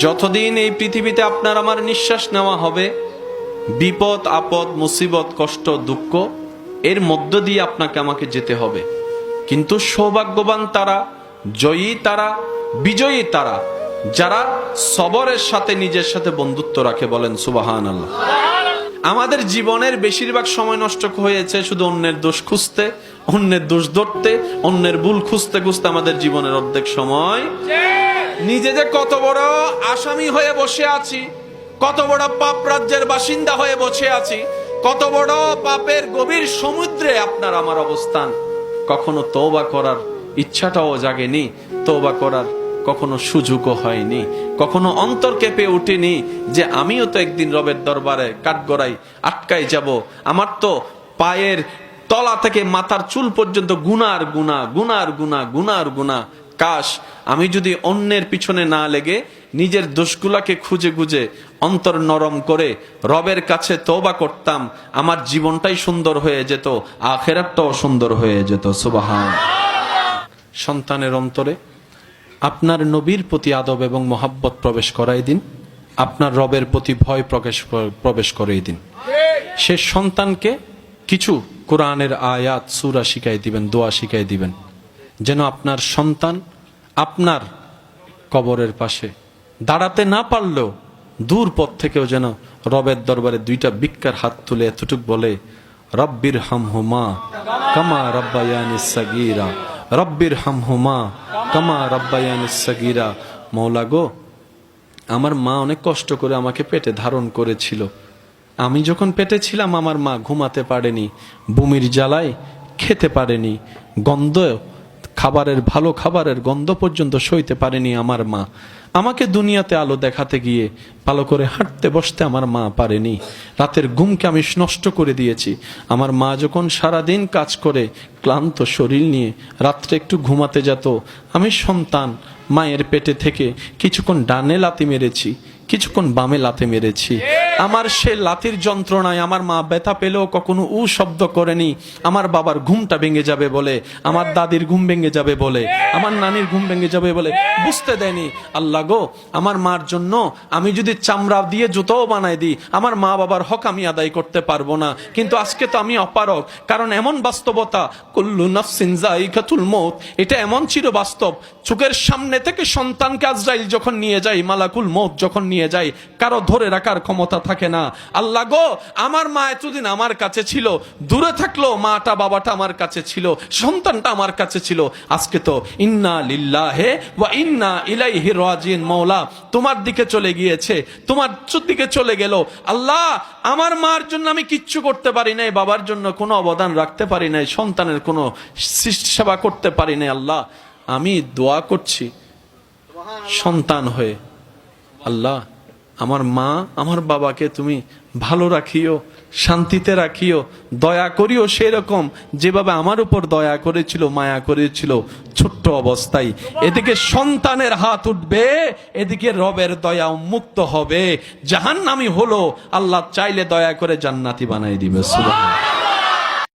যতদিন এই পৃথিবীতে আপনার আমার নিঃশ্বাস নেওয়া হবে, বিপদ আপদ মুসিবত কষ্ট দুঃখ এর মধ্য দিয়ে আপনাকে আমাকে যেতে হবে। কিন্তু সৌভাগ্যবান তারা, জয়ী তারা, বিজয়ী তারা যারা সবরের সাথে নিজের সাথে বন্ধুত্ব রাখে। বলেন সুবহানাল্লাহ। আমাদের জীবনের বেশিরভাগ সময় নষ্ট হয়েছে শুধু অন্যের দোষ খুঁজতে, অন্যের দোষ ধরতে, অন্যের ভুল খুঁজতে খুঁজতে। আমাদের জীবনের অর্ধেক সময় নিজে যে কত বড় আসামি হয়ে বসে আছি, কত বড় পাপ রাজ্যের বাসিন্দা হয়ে বসে আছি, কত বড় পাপের গভীর সমুদ্রে আপনার আমার অবস্থান। কখনো তওবা করার ইচ্ছাটাও জাগেনি, তওবা করার কখনো সুযোগও হয়নি, কখনো অন্তর কেঁপে উঠেনি যে আমিও তো একদিন রবের দরবারে কাঠগড়াই আটকাই যাব। আমার তো পায়ের তলা থেকে মাথার চুল পর্যন্ত গুনার গুনাহ, গুনার গুনাহ, গুনার গুনাহ। কাশ আমি যদি অন্যের পিছনে না লেগে নিজের দোষগুলাকে খুঁজে খুঁজে অন্তর নরম করে রবের কাছে তওবা করতাম, আমার জীবনটাই সুন্দর হয়ে যেত, আখিরাতটাও সুন্দর হয়ে যেত। সুবহানাল্লাহ। সন্তানের অন্তরে আপনার নবীর প্রতি আদব এবং মোহাব্বত প্রবেশ করাই দিন, আপনার রবের প্রতি ভয় প্রবেশ করাই দিন। সে সন্তানকে কিছু কোরআনের আয়াত সূরা শিখাই দিবেন, দোয়া শিখাই দিবেন, যেন আপনার সন্তান আপনার কবরের পাশে দাঁড়াতে না পারলেও দূর পথ থেকেও যেন রবের দরবারে দুইটা ভিক্ষার হাত তুলে এতটুক বলে, রব্বির হামহুমা কামা রব্বায়ানিস সাগীরা, রব্বির হামহুমা কামা রব্বায়ানিস সাগীরা। মওলা গো, আমার মা অনেক কষ্ট করে আমাকে পেটে ধারণ করেছিল। আমি যখন পেটে ছিলাম আমার মা ঘুমাতে পারেনি, বমির জ্বালায় খেতে পারেনি, গন্ধ খাবারের, ভালো খাবারের গন্ধ পর্যন্ত সইতে পারেনি আমার মা। আমাকে দুনিয়াতে আলো দেখাতে গিয়ে ভালো করে হাঁটতে বসতে আমার মা পারেনি। রাতের ঘুমকে আমি নষ্ট করে দিয়েছি। আমার মা যখন সারাদিন কাজ করে ক্লান্ত শরীর নিয়ে রাত্রে একটু ঘুমাতে যেত, আমি সন্তান মায়ের পেটে থেকে কিছুক্ষণ ডানে লাথি মেরেছি, কিছুক্ষণ বামে লাথি মেরেছি। আমার সে লাথির যন্ত্রণায় আমার মা ব্যথা পেলেও কখনো উ শব্দ করেনি। আমার বাবার ঘুমটা ভেঙে যাবে বলে, আমার দাদির ঘুম ভেঙে যাবে বলে, আমার নানির ঘুম ভেঙে যাবে বলে বুঝতে দেয়নি। আল্লাহ গো, আমার মার জন্য আমি যদি চামড়া দিয়ে জুতোও বানাই দিই, আমার মা বাবার হক আমি আদায় করতে পারবো না। কিন্তু আজকে তো আমি অপারগ, কারণ এমন বাস্তবতা, কুল্লু নাফসিন যায়িকাতুল মউত, এটা এমন চির বাস্তব। চোখের সামনে থেকে সন্তানকে আজরাইল যখন নিয়ে যায়, মালাকুল মউত যখন নিয়ে যায়, কারো ধরে রাখার ক্ষমতা থাকে না। আল্লাহ গো, আমার মা এতদিন আমার কাছে ছিল, দূরে থাকলো মাটা বাবাটা আমার কাছে ছিল, সন্তানটা আমার কাছে ছিল। আজকে তো ইন্না লিল্লাহি ওয়া ইন্না ইলাইহি রাজিউন। মওলা তোমার দিকে চলে গিয়েছে, তোমার দিকে চলে গেল। আল্লাহ, আমার মার জন্য আমি কিচ্ছু করতে পারি নাই, বাবার জন্য কোনো অবদান রাখতে পারি নাই, সন্তানের কোনো সেবা করতে পারি নাই। আল্লাহ, আমি দোয়া করছি সন্তান হয়ে, আল্লাহ আমার মা আমার বাবাকে তুমি ভালো রাখিও, শান্তিতে রাখিও, দয়া করিও সেরকম যেভাবে আমার উপর দয়া করেছিল, মায়া করেছিল ছোট্ট অবস্থায়। এদিকে সন্তানের হাত উঠবে, এদিকে রবের দয়া উন্মুক্ত হবে, জাহান্নামী হলো আল্লাহ চাইলে দয়া করে জান্নাতি বানাই দিবে। সুবহানাল্লাহ।